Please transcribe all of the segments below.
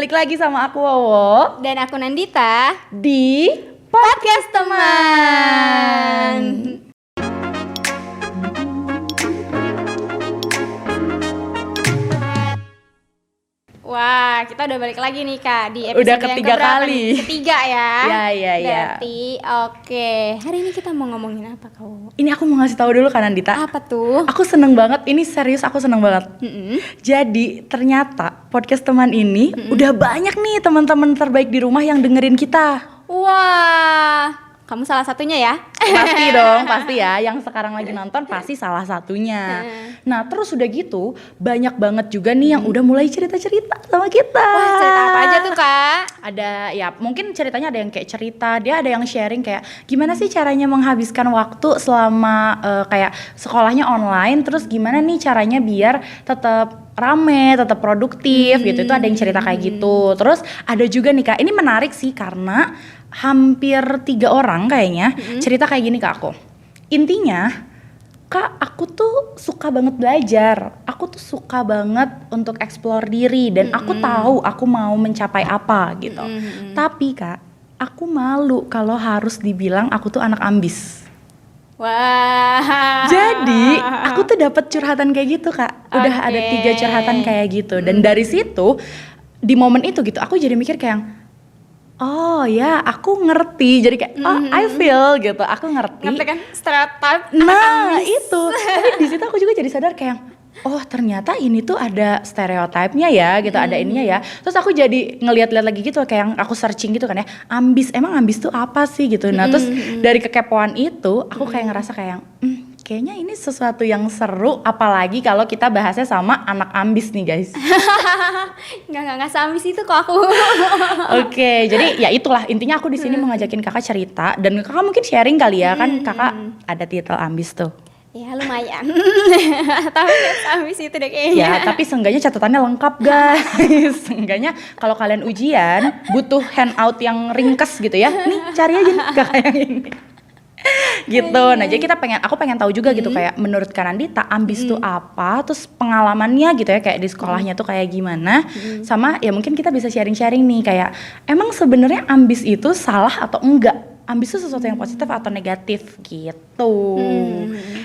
balik lagi sama aku Wowo Dan aku Nandita di Podcast Teman. Wah, kita udah balik lagi nih Kak di episode Udah yang ketiga keberapa kali. nih? Ketiga ya. Iya. Berarti oke. Hari ini kita mau ngomongin apa Kak? Ini aku mau ngasih tahu dulu kan Nandita. Apa tuh? Aku seneng banget, ini serius aku seneng banget. Jadi ternyata podcast teman ini udah banyak nih teman-teman terbaik di rumah yang dengerin kita. Wah, kamu salah satunya ya? Pasti dong, pasti ya. Yang sekarang lagi nonton pasti salah satunya. Nah terus udah gitu banyak banget juga nih yang udah mulai cerita-cerita sama kita. Wah, cerita apa aja tuh Kak? Ada ya mungkin ceritanya ada yang kayak cerita, dia ada yang sharing kayak gimana sih caranya menghabiskan waktu selama kayak sekolahnya online, terus gimana nih caranya biar tetap rame, tetap produktif gitu. Itu ada yang cerita kayak gitu. Terus ada juga nih Kak, ini menarik sih karena hampir 3 orang kayaknya cerita kayak gini ke aku. Intinya, Kak, aku tuh suka banget belajar. Aku tuh suka banget untuk explore diri dan aku tahu aku mau mencapai apa gitu. Tapi Kak, aku malu kalau harus dibilang aku tuh anak ambis. Wah. Jadi aku tuh dapat curhatan kayak gitu Kak. Udah ada 3 curhatan kayak gitu. Dan dari situ di momen itu gitu aku jadi mikir kayak oh ya aku ngerti. Jadi kayak I feel gitu. Aku ngerti. Ngerti kan stereotype? Nah itu. Tapi di situ aku juga jadi sadar kayak oh ternyata ini tuh ada stereotipnya ya gitu, ada ininya ya. Terus aku jadi ngeliat-liat lagi gitu kayak yang aku searching gitu kan ya, ambis, emang ambis tuh apa sih gitu. Nah terus dari kekepoan itu aku kayak ngerasa kayak kayaknya ini sesuatu yang seru, apalagi kalau kita bahasnya sama anak ambis nih guys. Nggak seambis itu kok aku. Oke, jadi ya itulah intinya aku di sini mau ngajakin kakak cerita dan kakak mungkin sharing kali ya kan kakak ada titel ambis tuh. Ya lumayan. Tapi nggak seambis itu deh kayaknya. Ya tapi seenggaknya catatannya lengkap guys. Seenggaknya kalau kalian ujian butuh handout yang ringkes gitu ya. Nih cari aja nih kakak yang ini. Gitu. Nah jadi aku pengen tahu juga gitu kayak menurut Kak Nandita ambis tuh apa, terus pengalamannya gitu ya kayak di sekolahnya tuh kayak gimana, sama ya mungkin kita bisa sharing-sharing nih kayak emang sebenarnya ambis itu salah atau enggak, ambis itu sesuatu yang positif atau negatif gitu.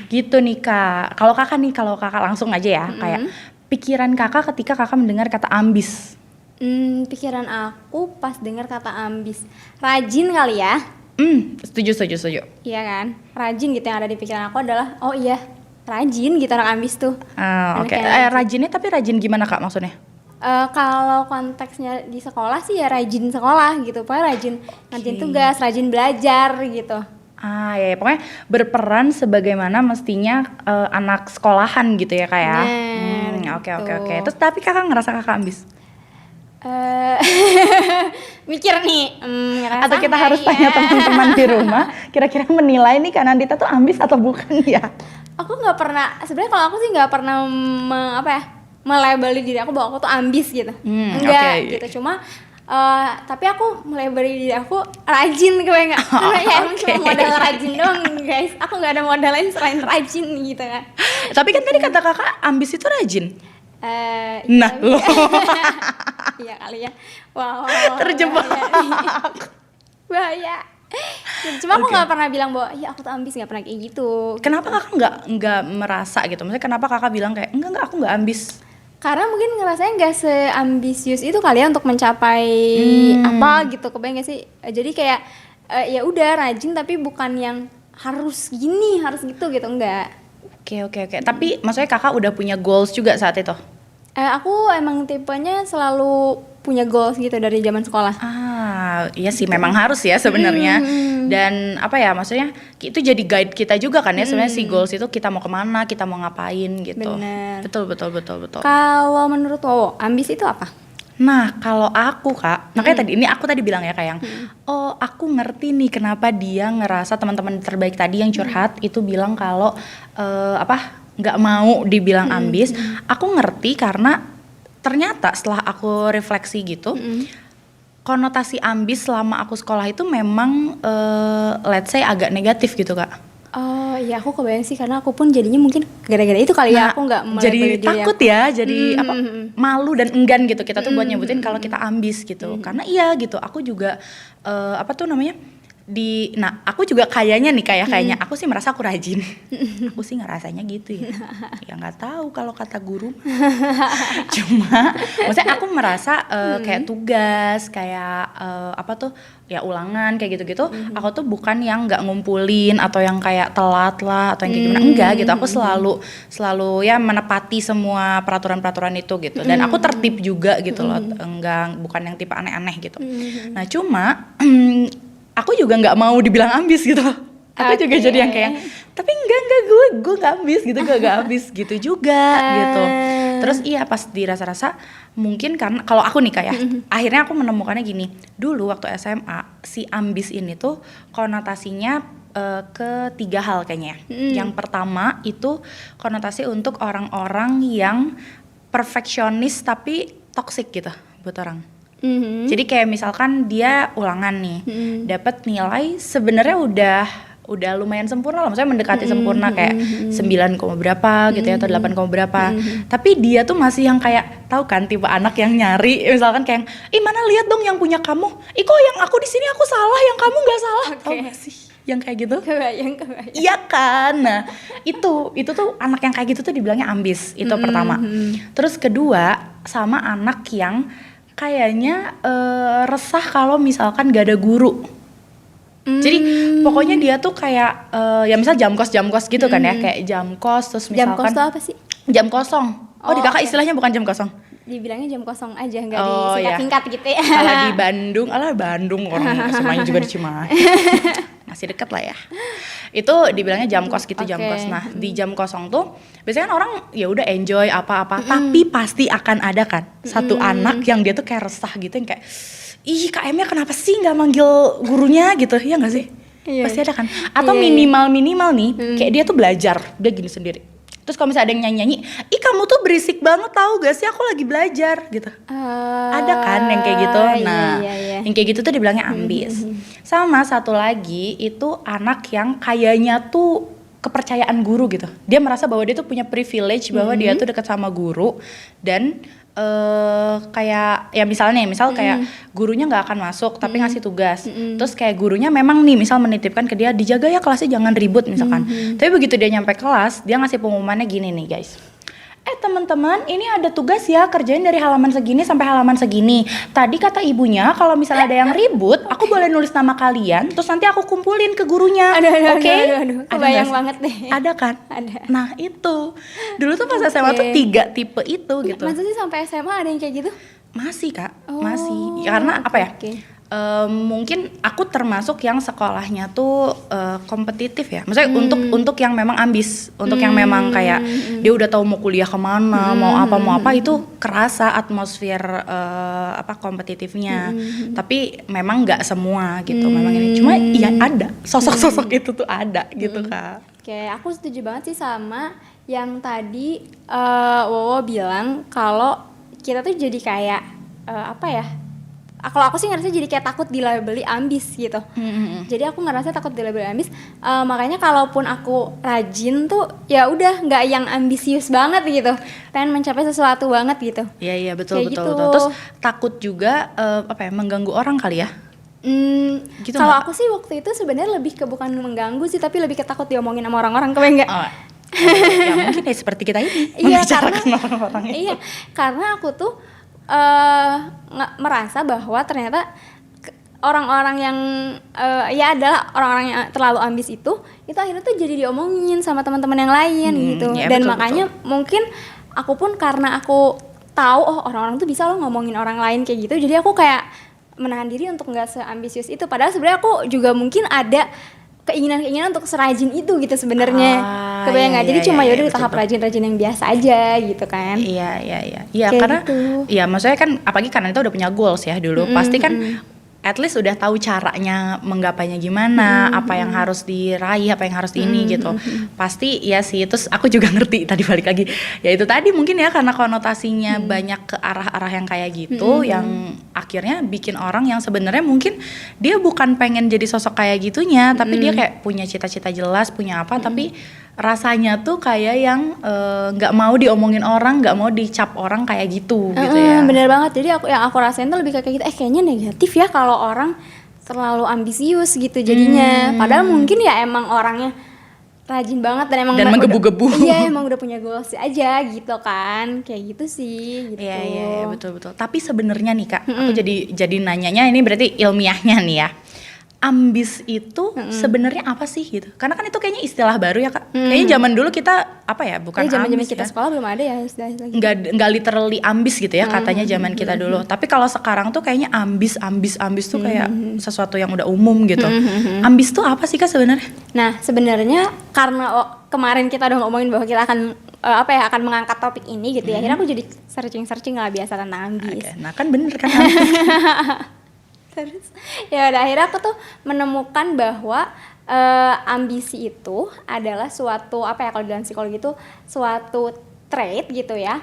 Gitu nih Kak. Kalau kakak langsung aja ya kayak pikiran kakak ketika kakak mendengar kata ambis. Pikiran aku pas dengar kata ambis, rajin kali ya. Setuju. Iya kan, rajin gitu yang ada di pikiran aku adalah oh iya rajin gitu orang ambis tuh. Oke. Rajinnya tapi rajin gimana Kak maksudnya? Kalau konteksnya di sekolah sih ya rajin sekolah gitu, pokoknya rajin ngerjain tugas, rajin belajar gitu. Ya pokoknya berperan sebagaimana mestinya anak sekolahan gitu ya Kak ya. Oke. Terus tapi kakak ngerasa kakak ambis? Mikir nih, atau kita harus tanya teman-teman di rumah kira-kira menilai nih Kak Nandita tuh ambis atau bukan ya? Aku nggak pernah, sebenarnya kalau aku sih nggak pernah melabeli diri aku bahwa aku tuh ambis gitu. Enggak gitu, cuma tapi aku melabeli diri aku rajin kayak nggak, karena ya emang cuma modal rajin doang guys. Aku nggak ada modal lain selain rajin gitu kan. Tapi kan tadi kata kakak ambis itu rajin. Nah loh. Iya kali ya. Wow. Terjebak. Bahaya. Cuma aku nggak pernah bilang bahwa ya aku tuh ambis, nggak pernah kayak gitu. Kenapa kakak nggak merasa gitu? Maksudnya kenapa kakak bilang kayak enggak aku nggak ambis? Karena mungkin ngerasanya nggak seambisius itu kali ya untuk mencapai apa gitu, kebayang nggak sih? Jadi kayak ya udah rajin tapi bukan yang harus gini harus gitu enggak. Oke. Tapi maksudnya kakak udah punya goals juga saat itu? Aku emang tipenya selalu punya goals gitu dari zaman sekolah. Iya sih memang harus ya sebenarnya. Dan apa ya maksudnya itu jadi guide kita juga kan ya sebenarnya si goals itu kita mau kemana, kita mau ngapain gitu. Bener. Betul. Kalau menurut Wowo, ambis itu apa? Nah kalau aku Kak, makanya aku tadi bilang ya kayak oh aku ngerti nih kenapa dia ngerasa teman-teman terbaik tadi yang curhat itu bilang kalau nggak mau dibilang ambis. Aku ngerti karena ternyata setelah aku refleksi gitu, konotasi ambis selama aku sekolah itu memang let's say agak negatif gitu Kak. Oh Iya aku kebayang sih, karena aku pun jadinya mungkin gara-gara itu kali ya, aku nggak jadi melebeli diri takut aku. ya, jadi apa malu dan enggan gitu kita tuh buat nyebutin kalau kita ambis gitu. Karena iya gitu, aku juga apa tuh namanya nah aku juga kayaknya aku sih merasa aku rajin. Aku sih ngerasanya gitu ya. Ya nggak tahu kalau kata guru. Cuma maksudnya aku merasa kayak tugas, kayak apa tuh ya ulangan kayak gitu-gitu, aku tuh bukan yang nggak ngumpulin atau yang kayak telat lah atau yang kayak gimana, enggak gitu. Aku selalu ya menepati semua peraturan-peraturan itu gitu. Dan aku tertib juga gitu loh, enggak, bukan yang tipe aneh-aneh gitu. Nah cuma aku juga nggak mau dibilang ambis gitu. Aku juga jadi yang kayak, tapi enggak gue nggak ambis gitu, gue nggak ambis gitu juga gitu. Terus iya pas dirasa-rasa mungkin karena kalau aku nih kayak akhirnya aku menemukannya gini. Dulu waktu SMA si ambis ini tuh konotasinya ke 3 hal kayaknya. Yang pertama itu konotasi untuk orang-orang yang perfeksionis tapi toxic gitu buat orang. Jadi kayak misalkan dia ulangan nih, dapat nilai sebenarnya udah lumayan sempurna lah, maksudnya mendekati sempurna kayak 9, berapa gitu ya atau 8, berapa. Tapi dia tuh masih yang kayak, tahu kan tipe anak yang nyari, misalkan kayak, "Ih, mana lihat dong yang punya kamu. Ih, kok yang aku di sini aku salah, yang kamu nggak salah." Tahu gak sih? Yang kayak gitu? Kebayang. Iya kan. Nah, itu tuh anak yang kayak gitu tuh dibilangnya ambis. Itu pertama. Terus kedua, sama anak yang kayaknya resah kalau misalkan gak ada guru. Jadi pokoknya dia tuh kayak ya misal jam kos gitu kan ya, kayak jam kos terus misalkan. Jam kos tuh apa sih? Jam kosong. Oh di kakak istilahnya bukan jam kosong. Dibilangnya jam kosong aja, nggak disingkat-singkat gitu ya. Kalau di Bandung orang semuanya juga di Cimahi. Masih deket lah ya. Itu dibilangnya jam kos gitu, jam kos. Nah di jam kosong tuh biasanya kan orang ya udah enjoy apa-apa, tapi pasti akan ada kan satu anak yang dia tuh kayak resah gitu, yang kayak, "Ih, KM-nya kenapa sih nggak manggil gurunya gitu?" Ya nggak sih? Iya. Pasti ada kan. Atau minimal nih, kayak dia tuh belajar, dia gini sendiri. Terus kalau misalnya ada yang nyanyi, "Ih, kamu tuh berisik banget tahu gak sih, aku lagi belajar," gitu. Ada kan yang kayak gitu. Nah, yang kayak gitu tuh dibilangnya ambis. Sama satu lagi itu anak yang kayaknya tuh kepercayaan guru gitu. Dia merasa bahwa dia tuh punya privilege bahwa dia tuh dekat sama guru dan kayak ya misal kayak gurunya nggak akan masuk tapi ngasih tugas. Terus kayak gurunya memang nih misal menitipkan ke dia, "Dijaga ya kelasnya, jangan ribut," misalkan. Tapi begitu dia nyampe kelas, dia ngasih pengumumannya gini nih guys, "Teman-teman, ini ada tugas ya, kerjain dari halaman segini sampai halaman segini. Tadi kata ibunya kalau misalnya ada yang ribut, aku boleh nulis nama kalian, terus nanti aku kumpulin ke gurunya. Oke?" Aduh, kebayang banget deh. Ada kan? Ada. Nah itu, dulu tuh pas SMA tuh 3 tipe itu gitu. Masa sih sampai SMA ada yang kayak gitu? Masih Kak, masih. Ya, karena apa ya? Mungkin aku termasuk yang sekolahnya tuh kompetitif ya. Maksudnya untuk yang memang ambis, untuk yang memang kayak dia udah tahu mau kuliah kemana, mau apa itu kerasa atmosfer kompetitifnya. Tapi memang nggak semua gitu. Memang ini cuma ya ada sosok-sosok itu tuh ada gitu Kak. Oke, aku setuju banget sih sama yang tadi Wowo bilang kalau kita tuh jadi kayak kalau aku sih ngerasa jadi kayak takut dilabeli ambis gitu. Jadi aku ngerasa takut dilabeli ambis. Makanya kalaupun aku rajin tuh ya udah nggak yang ambisius banget gitu. Pengen mencapai sesuatu banget gitu. Iya betul. Terus takut juga mengganggu orang kali ya. Gitu kalau aku sih waktu itu sebenarnya lebih ke bukan mengganggu sih, tapi lebih ke takut diomongin sama orang-orang, kebayang nggak? Ya mungkin ya seperti kita ini membicarakan orang-orang itu. Iya, karena aku tuh merasa bahwa ternyata orang-orang yang adalah orang-orang yang terlalu ambis itu akhirnya tuh jadi diomongin sama teman-teman yang lain gitu. Ya, dan betul, makanya mungkin aku pun karena aku tahu orang-orang tuh bisa loh ngomongin orang lain kayak gitu, jadi aku kayak menahan diri untuk nggak seambisius itu. Padahal sebenarnya aku juga mungkin ada keinginan untuk serajin itu gitu sebenarnya. Kebayang nggak? Jadi cuma yaudah di tahap rajin-rajin yang biasa aja gitu kan. Iya karena gitu. Ya maksudnya kan apalagi karena kita udah punya goals ya dulu. Pasti kan at least udah tahu caranya menggapainya gimana, apa yang harus diraih, apa yang harus ini gitu. Pasti ya sih. Terus aku juga ngerti tadi balik lagi. Ya itu tadi mungkin ya karena konotasinya banyak ke arah-arah yang kayak gitu, yang akhirnya bikin orang yang sebenarnya mungkin dia bukan pengen jadi sosok kayak gitunya, tapi dia kayak punya cita-cita jelas, punya apa, tapi rasanya tuh kayak yang nggak mau diomongin orang, nggak mau dicap orang kayak gitu gitu ya. Bener banget. Jadi yang aku rasain tuh lebih kayak gitu. Kayaknya negatif ya kalau orang terlalu ambisius gitu jadinya. Padahal mungkin ya emang orangnya rajin banget dan emang menggebu-gebu. Iya, emang udah punya goals aja gitu kan. Kayak gitu sih gitu. Iya, betul. Tapi sebenarnya nih Kak, aku jadi nanyanya ini berarti ilmiahnya nih ya. Ambis itu sebenarnya apa sih gitu? Karena kan itu kayaknya istilah baru ya Kak. Kayaknya zaman dulu kita apa ya, bukan zaman-zaman ambis kita ya. sekolah belum ada ya istilah lagi. Nggak literally ambis gitu ya katanya zaman kita dulu. Tapi kalau sekarang tuh kayaknya ambis tuh kayak sesuatu yang udah umum gitu. Ambis tuh apa sih Kak sebenarnya? Nah, sebenarnya karena kemarin kita udah ngomongin bahwa kita akan akan mengangkat topik ini gitu ya. Akhirnya aku jadi searching lah biasa tentang ambis. Okay. Nah, kan bener kan ambis. Terus ya udah akhirnya aku tuh menemukan bahwa ambisi itu adalah suatu kalau dalam psikologi itu suatu trait gitu ya,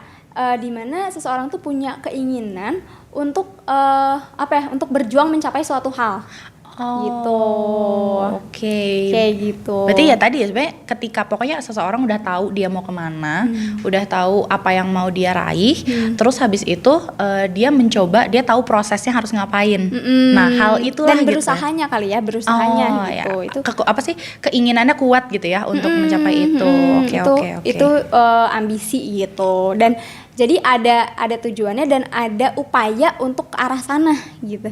dimana seseorang tuh punya keinginan untuk untuk berjuang mencapai suatu hal. Gitu. Oke. Kayak gitu. Berarti ya tadi ya sebenarnya ketika pokoknya seseorang udah tahu dia mau kemana, udah tahu apa yang mau dia raih, terus habis itu dia mencoba, dia tahu prosesnya harus ngapain. Nah, hal itulah dan gitu. berusahanya kali ya, berusahanya gitu. Ya. Itu apa sih keinginannya kuat gitu ya untuk mencapai itu. Oke. Itu ambisi gitu. Dan jadi ada tujuannya dan ada upaya untuk ke arah sana gitu.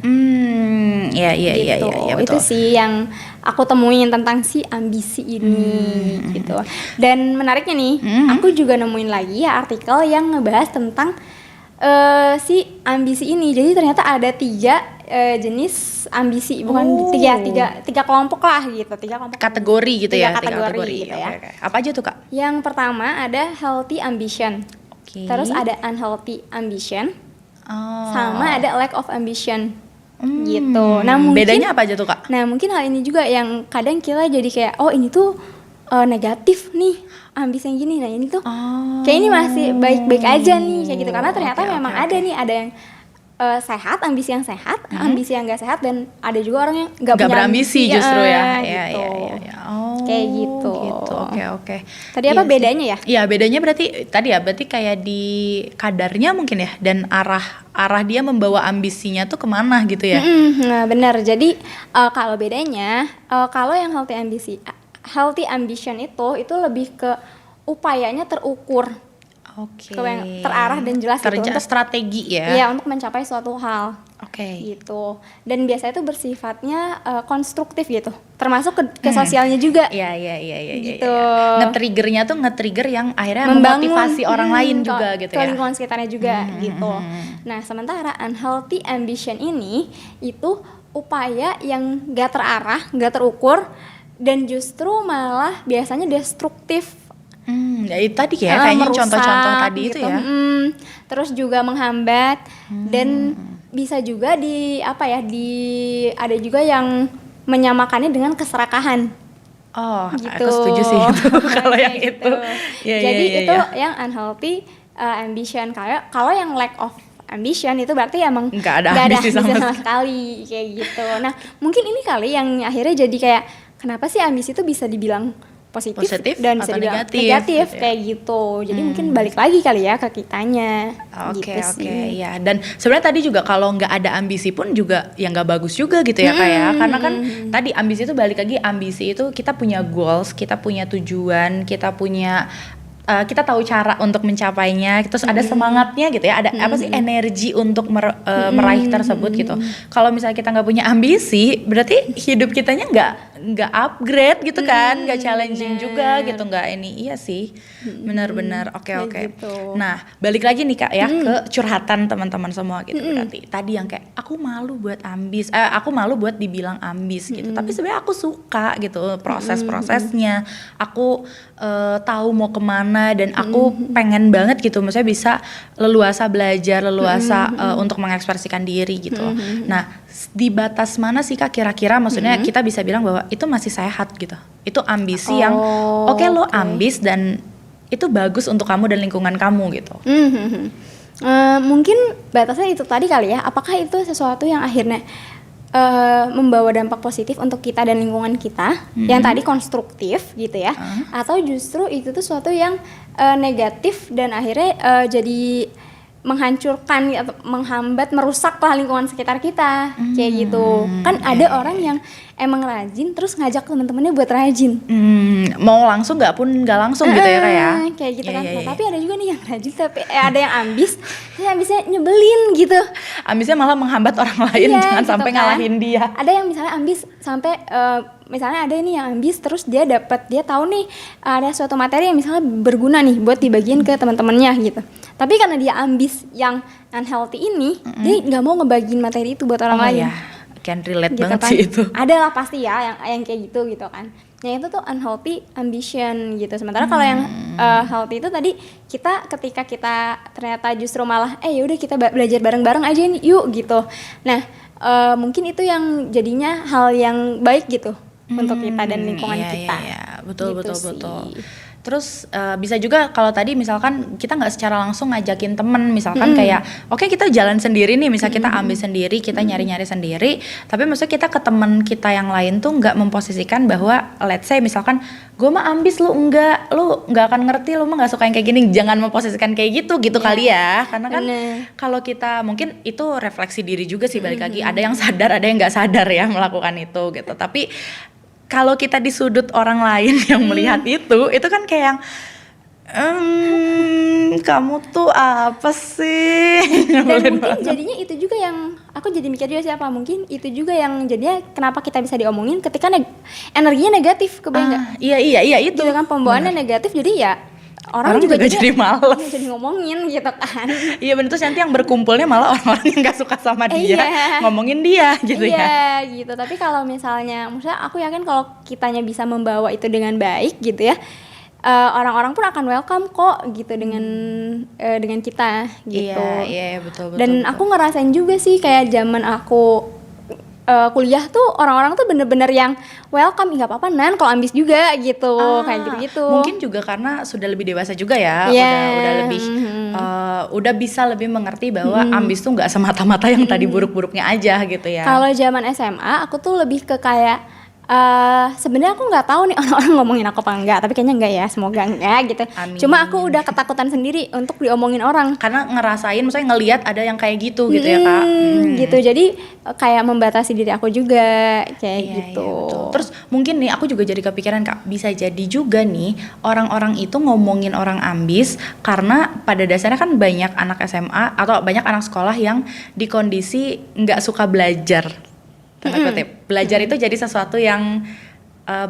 Iya, gitu. betul. Itu sih yang aku temuin tentang si ambisi ini gitu. Dan menariknya nih, aku juga nemuin lagi ya artikel yang ngebahas tentang si ambisi ini. Jadi ternyata ada 3 jenis ambisi, bukan tiga kelompok lah gitu, 3 kelompok kategori gitu ya, 3 kategori gitu ya. Okay. Apa aja tuh Kak? Yang pertama ada healthy ambition. Terus ada unhealthy ambition, sama ada lack of ambition, gitu. Nah mungkin bedanya apa aja tuh Kak? Nah mungkin hal ini juga yang kadang kita jadi kayak ini tuh negatif nih ambisi yang gini. Nah ini tuh kayak ini masih baik-baik aja nih kayak gitu, karena ternyata memang ada nih, ada yang sehat, ambisi yang sehat, ambisi yang nggak sehat, dan ada juga orang yang nggak punya berambisi justru ya. Gitu. Ya. Kayak gitu. Oke. Tadi apa bedanya ya? Iya, bedanya berarti kayak di kadarnya mungkin ya, dan arah dia membawa ambisinya tuh kemana gitu ya. Nah benar. Jadi kalau bedanya, kalau yang healthy ambition itu lebih ke upayanya terukur. Oke. Yang terarah dan jelas gitu, untuk strategi ya. Iya, untuk mencapai suatu hal. Oke. Gitu. Dan biasanya itu bersifatnya konstruktif gitu. Termasuk ke sosialnya juga. Iya. Gitu. Nge-triggernya tuh yang akhirnya memotivasi orang lain juga gitu ya. Ke lingkungan sekitarnya juga gitu. Nah, sementara unhealthy ambition ini itu upaya yang gak terarah, gak terukur, dan justru malah biasanya destruktif. Ya itu tadi ya, kayaknya merusak, contoh-contoh tadi gitu. itu ya. Terus juga menghambat, dan bisa juga ada juga yang menyamakannya dengan keserakahan. Gitu. Gitu. Aku setuju sih itu kalau yang gitu. itu. Jadi itu yang unhealthy ambition. Kalau yang lack of ambition itu berarti emang nggak ada ambisi sama sekali kayak gitu. Nah mungkin ini kali yang akhirnya jadi kayak kenapa sih ambisi itu bisa dibilang positif dan bisa dibilang negatif gitu, kayak gitu. Jadi mungkin balik lagi kali ya ke kitanya. Oke. Ya. Dan sebenarnya tadi juga kalau nggak ada ambisi pun juga yang nggak bagus juga gitu ya kayak, karena kan tadi ambisi itu balik lagi, ambisi itu kita punya goals, kita punya tujuan, kita tahu cara untuk mencapainya, terus ada semangatnya gitu ya, ada energi untuk meraih tersebut gitu. Kalau misalnya kita nggak punya ambisi, berarti hidup kitanya nggak nggak upgrade gitu kan, nggak challenging juga gitu, nggak ini. Iya sih, benar-benar. Oke. Gitu. Nah, balik lagi nih Kak ya ke curhatan teman-teman semua gitu. Berarti tadi yang kayak aku malu buat ambis, aku malu buat dibilang ambis gitu. Tapi sebenarnya aku suka gitu proses-prosesnya. Aku tahu mau kemana dan aku pengen banget gitu, maksudnya bisa leluasa belajar, leluasa untuk mengekspresikan diri gitu. Nah, di batas mana sih Kak kira-kira, maksudnya kita bisa bilang bahwa itu masih sehat gitu. Itu ambisi yang oke, lo ambis dan itu bagus untuk kamu dan lingkungan kamu gitu. Mungkin batasnya itu tadi kali ya. Apakah itu sesuatu yang akhirnya membawa dampak positif untuk kita dan lingkungan kita, yang tadi konstruktif gitu ya, atau justru itu tuh sesuatu yang negatif dan akhirnya jadi menghancurkan atau menghambat, merusak lah lingkungan sekitar kita, kayak gitu. Kan ada orang yang emang rajin terus ngajak teman-temannya buat rajin. Mau langsung nggak pun nggak langsung gitu ya kayak. Kayak gitu kan. Nah, tapi ada juga nih yang rajin tapi ada yang ambis, ambisnya nyebelin gitu. Ambisnya malah menghambat orang lain, jangan gitu sampai ngalahin dia. Ada yang misalnya ambis sampai misalnya ada ini yang ambis terus dia tahu nih ada suatu materi yang misalnya berguna nih buat dibagiin ke teman-temannya gitu. Tapi karena dia ambis yang unhealthy ini, dia nggak mau ngebagiin materi itu buat orang lain. Can relate gitu banget kan. sih itu. Ada lah pasti ya yang kayak gitu kan. Yang itu tuh unhealthy ambition gitu. Sementara kalau yang healthy itu tadi ketika kita ternyata justru malah yaudah kita belajar bareng-bareng aja nih yuk gitu. Nah mungkin itu yang jadinya hal yang baik gitu untuk kita dan lingkungan kita. Iya, betul. Sih. Terus bisa juga kalau tadi misalkan kita nggak secara langsung ngajakin temen, misalkan kayak oke, kita jalan sendiri nih, misal kita ambil sendiri, kita nyari-nyari sendiri, tapi maksudnya kita ke temen kita yang lain tuh nggak memposisikan bahwa let's say misalkan gue mah ambis, lu nggak akan ngerti, lu mah nggak suka yang kayak gini, jangan memposisikan kayak gitu kali ya, karena kan kalau kita mungkin itu refleksi diri juga sih, balik lagi ada yang sadar ada yang nggak sadar ya melakukan itu gitu. Tapi kalau kita di sudut orang lain yang melihat itu kan kayak yang kamu tuh apa sih? Dan mungkin jadinya itu juga yang aku jadi mikir juga siapa, mungkin itu juga yang jadinya kenapa kita bisa diomongin ketika energinya negatif, kebayang nggak? Iya itu. Gitu kan pembawaannya negatif, jadi ya orang juga jadi males, jadi ngomongin gitu kan. Iya bener, terus nanti yang berkumpulnya malah orang-orang yang gak suka sama dia ngomongin dia gitu ya. Iya gitu, tapi kalau misalnya maksudnya aku yakin kalau kitanya bisa membawa itu dengan baik gitu ya, orang-orang pun akan welcome kok gitu dengan kita gitu. Iya betul. Dan aku ngerasain juga sih kayak zaman aku kuliah tuh orang-orang tuh bener-bener yang welcome, nggak apa-apa Nan kalau ambis juga gitu, kayak gitu-gitu. Mungkin juga karena sudah lebih dewasa juga ya, udah lebih udah bisa lebih mengerti bahwa ambis tuh nggak semata-mata yang tadi buruk-buruknya aja gitu ya. Kalau zaman SMA aku tuh lebih ke kayak sebenarnya aku nggak tahu nih orang-orang ngomongin aku apa enggak, tapi kayaknya enggak ya, semoga enggak gitu. Amin. Cuma aku udah ketakutan sendiri untuk diomongin orang karena ngerasain, maksudnya ngelihat ada yang kayak gitu gitu ya Kak. Gitu, jadi kayak membatasi diri aku juga kayak gitu. Iya, terus mungkin nih aku juga jadi kepikiran Kak, bisa jadi juga nih orang-orang itu ngomongin orang ambis karena pada dasarnya kan banyak anak SMA atau banyak anak sekolah yang di kondisi nggak suka belajar. Belajar itu jadi sesuatu yang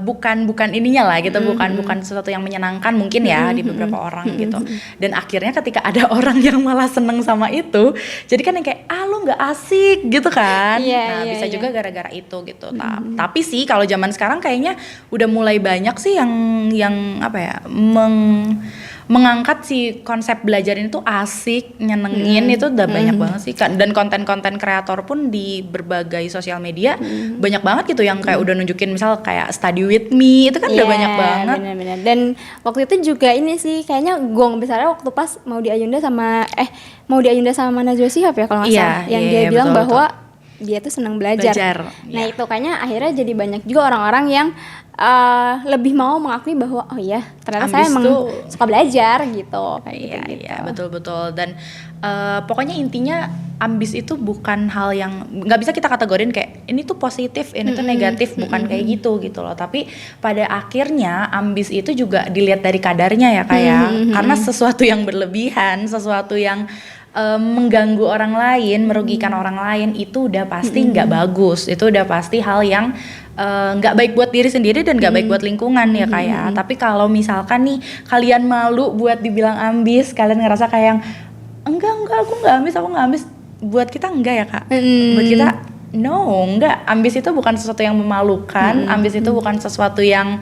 bukan ininya lah gitu, bukan sesuatu yang menyenangkan mungkin ya di beberapa orang gitu. Dan akhirnya ketika ada orang yang malah seneng sama itu, jadi kan yang kayak lu nggak asik gitu kan. Bisa juga gara-gara itu gitu. Tapi sih kalau zaman sekarang kayaknya udah mulai banyak sih yang apa ya, mengangkat si konsep belajar ini tuh asik, nyenengin, itu udah banyak banget sih kan. Dan konten-konten kreator pun di berbagai sosial media banyak banget gitu yang kayak udah nunjukin misal kayak study with me, itu kan udah banyak banget. Bener-bener. Dan waktu itu juga ini sih kayaknya gong besarnya waktu pas mau di Ayunda sama Najwa Shihab ya kalau nggak salah, yang dia bilang bahwa dia tuh senang belajar. Nah itu kayaknya akhirnya jadi banyak juga orang-orang yang lebih mau mengakui bahwa oh iya ternyata ambis saya emang suka belajar gitu. Iya betul. Dan pokoknya intinya ambis itu bukan hal yang nggak bisa kita kategorin kayak ini tuh positif, ini tuh negatif, bukan kayak gitu loh. Tapi pada akhirnya ambis itu juga dilihat dari kadarnya ya kayak, karena sesuatu yang berlebihan, sesuatu yang mengganggu orang lain, merugikan orang lain, itu udah pasti nggak bagus. Itu udah pasti hal yang nggak baik buat diri sendiri dan nggak baik buat lingkungan ya kayak. Tapi kalau misalkan nih kalian malu buat dibilang ambis, kalian ngerasa kayak yang enggak aku nggak ambis, buat kita enggak ya kak, buat kita no, enggak, ambis itu bukan sesuatu yang memalukan, ambis itu bukan sesuatu yang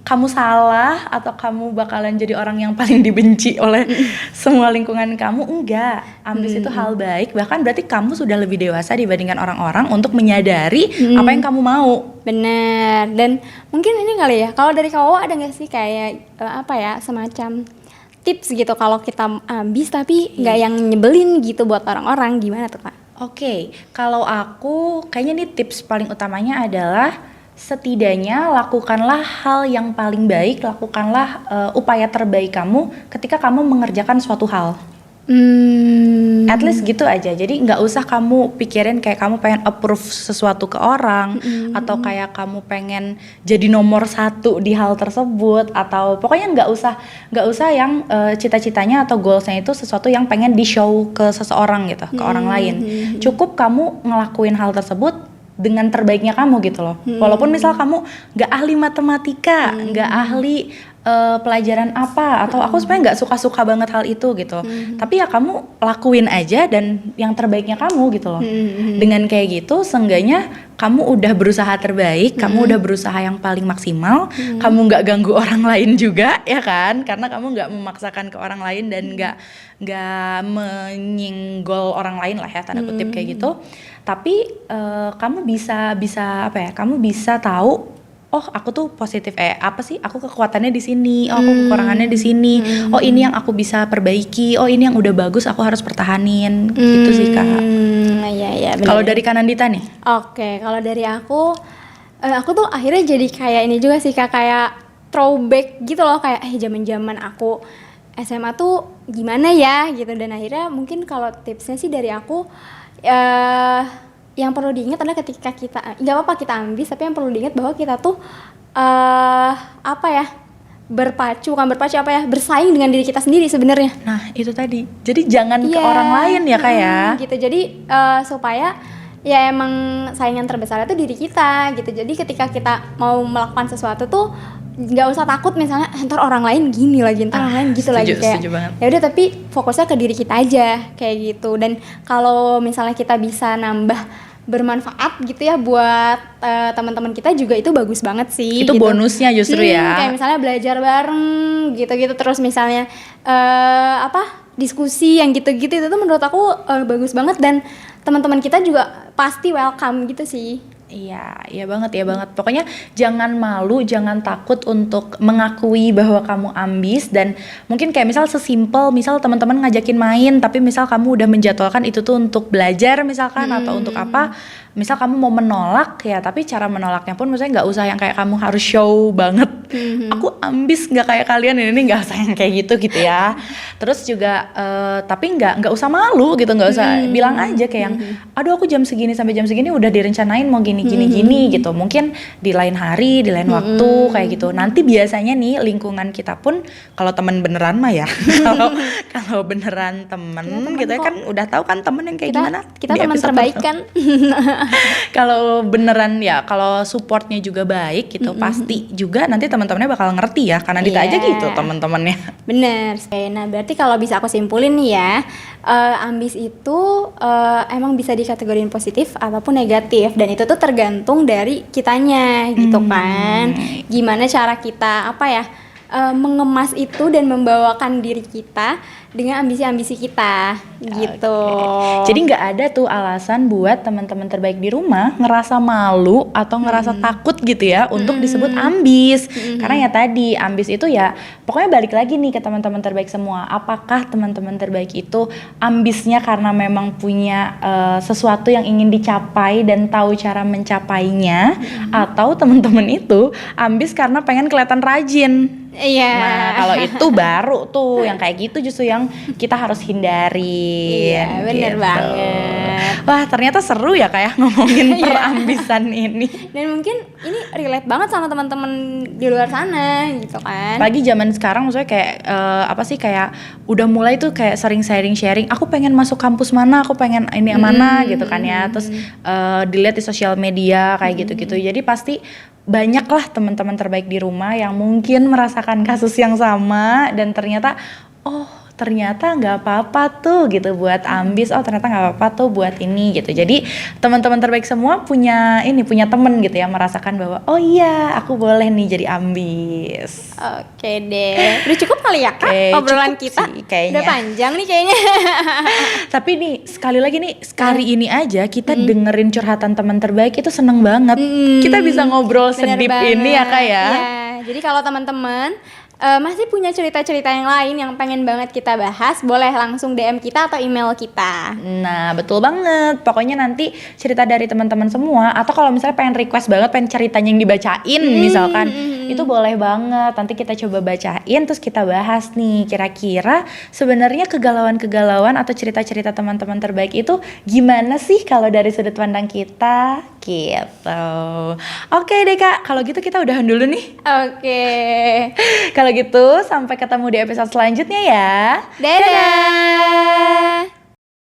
kamu salah atau kamu bakalan jadi orang yang paling dibenci oleh semua lingkungan kamu, enggak. Ambis itu hal baik, bahkan berarti kamu sudah lebih dewasa dibandingkan orang-orang untuk menyadari apa yang kamu mau. Bener, dan mungkin ini kali ya, kalau dari Kak Wawa ada nggak sih kayak semacam tips gitu kalau kita ambis tapi nggak yang nyebelin gitu buat orang-orang, gimana tuh Kak? Oke, kalau aku kayaknya nih tips paling utamanya adalah setidaknya lakukanlah hal yang paling baik, lakukanlah upaya terbaik kamu ketika kamu mengerjakan suatu hal. At least gitu aja. Jadi nggak usah kamu pikirin kayak kamu pengen approve sesuatu ke orang, atau kayak kamu pengen jadi nomor 1 di hal tersebut, atau pokoknya nggak usah yang cita-citanya atau goalsnya itu sesuatu yang pengen di show ke seseorang gitu, ke orang lain. Cukup kamu ngelakuin hal tersebut dengan terbaiknya kamu gitu loh. Walaupun misal kamu nggak ahli matematika, nggak ahli pelajaran apa, atau aku sebenarnya nggak suka-suka banget hal itu gitu. Tapi ya kamu lakuin aja dan yang terbaiknya kamu gitu loh. Dengan kayak gitu, seenggaknya kamu udah berusaha terbaik, kamu udah berusaha yang paling maksimal, kamu nggak ganggu orang lain juga ya kan? Karena kamu nggak memaksakan ke orang lain dan nggak menyinggol orang lain lah ya, tanda kutip kayak gitu. Tapi kamu bisa apa ya? Kamu bisa tahu, oh aku tuh positif, apa sih? Aku kekuatannya di sini, oh aku kekurangannya di sini, oh ini yang aku bisa perbaiki, oh ini yang udah bagus aku harus pertahanin, gitu sih kak. Iya. Kalau dari Kanandita nih? Oke, kalau dari aku tuh akhirnya jadi kayak ini juga sih kak, kayak throwback gitu loh, kayak zaman-zaman aku SMA tuh gimana ya gitu. Dan akhirnya mungkin kalau tipsnya sih dari aku, yang perlu diingat adalah ketika kita nggak apa-apa kita ambis, tapi yang perlu diingat bahwa kita tuh bersaing dengan diri kita sendiri sebenarnya. Nah itu tadi, jadi jangan ke orang lain ya kak ya. Gitu, jadi supaya ya emang saingan terbesar itu diri kita gitu. Jadi ketika kita mau melakukan sesuatu tuh nggak usah takut misalnya ntar orang lain gini lagi, ntar orang lain gitu lagi, kayak ya udah, tapi fokusnya ke diri kita aja kayak gitu. Dan kalau misalnya kita bisa nambah bermanfaat gitu ya buat teman-teman kita juga, itu bagus banget sih. Itu gitu. Bonusnya justru ya. Kayak misalnya belajar bareng gitu-gitu, terus misalnya diskusi yang gitu-gitu, itu tuh menurut aku bagus banget, dan teman-teman kita juga pasti welcome gitu sih. Iya banget. Pokoknya jangan malu, jangan takut untuk mengakui bahwa kamu ambis. Dan mungkin kayak misal sesimpel, misal teman-teman ngajakin main, tapi misal kamu udah menjadwalkan itu tuh untuk belajar misalkan, atau untuk apa, misal kamu mau menolak ya, tapi cara menolaknya pun misalnya nggak usah yang kayak kamu harus show banget. Aku ambis nggak kayak kalian, ini nggak usah yang kayak gitu ya. Terus juga tapi nggak usah malu gitu, nggak usah bilang aja kayak yang aduh aku jam segini sampai jam segini udah direncanain mau gini gitu. Mungkin di lain hari, di lain waktu kayak gitu. Nanti biasanya nih lingkungan kita pun, kalau teman beneran mah ya, kalau beneran temen gitu ya kan, udah tahu kan temen yang kayak gimana. Kita teman terbaik kan. Kalau beneran ya, kalau supportnya juga baik gitu, pasti juga nanti teman-temannya bakal ngerti ya, karena Dita aja gitu teman-temannya. Bener. Nah berarti kalau bisa aku simpulin nih ya, ambis itu emang bisa dikategorin positif ataupun negatif, dan itu tuh tergantung dari kitanya gitu kan. Gimana cara kita mengemas itu dan membawakan diri kita dengan ambisi-ambisi kita gitu. Jadi nggak ada tuh alasan buat teman-teman terbaik di rumah ngerasa malu atau ngerasa takut gitu ya untuk disebut ambis. Karena ya tadi, ambis itu ya pokoknya balik lagi nih ke teman-teman terbaik semua. Apakah teman-teman terbaik itu ambisnya karena memang punya sesuatu yang ingin dicapai dan tahu cara mencapainya, atau teman-teman itu ambis karena pengen kelihatan rajin? Iya. Nah kalau itu baru tuh yang kayak gitu justru yang kita harus hindari. Iya bener banget. Wah ternyata seru ya kayak ngomongin perambisan ini. Dan mungkin ini relate banget sama teman-teman di luar sana gitu kan. Apalagi zaman sekarang maksudnya kayak apa sih, kayak udah mulai tuh kayak sering sharing aku pengen masuk kampus mana, aku pengen ini mana gitu kan ya. Terus dilihat di sosial media kayak gitu-gitu. Jadi pasti banyak lah teman-teman terbaik di rumah yang mungkin merasakan kasus yang sama dan ternyata ternyata nggak apa-apa tuh gitu buat ambis, ternyata nggak apa-apa tuh buat ini gitu. Jadi teman-teman terbaik semua punya temen gitu ya, merasakan bahwa oh iya aku boleh nih jadi ambis. Oke deh, udah cukup kali ya Kak obrolan kita sih, kayaknya. Udah panjang nih kayaknya. Tapi nih sekali lagi nih, sekali ini aja kita dengerin curhatan teman terbaik itu seneng banget. Kita bisa ngobrol sedip ini ya Kak ya. Iya, jadi kalau teman-teman masih punya cerita-cerita yang lain yang pengen banget kita bahas, boleh langsung DM kita atau email kita. Nah betul banget, pokoknya nanti cerita dari teman-teman semua, atau kalau misalnya pengen request banget, pengen ceritanya yang dibacain misalkan, itu boleh banget. Nanti kita coba bacain, terus kita bahas nih kira-kira sebenarnya kegalauan-kegalauan atau cerita-cerita teman-teman terbaik itu gimana sih kalau dari sudut pandang kita gitu. Oke deh Kak, kalau gitu kita udahan dulu nih. Oke. Kalau gitu sampai ketemu di episode selanjutnya ya. Dadah.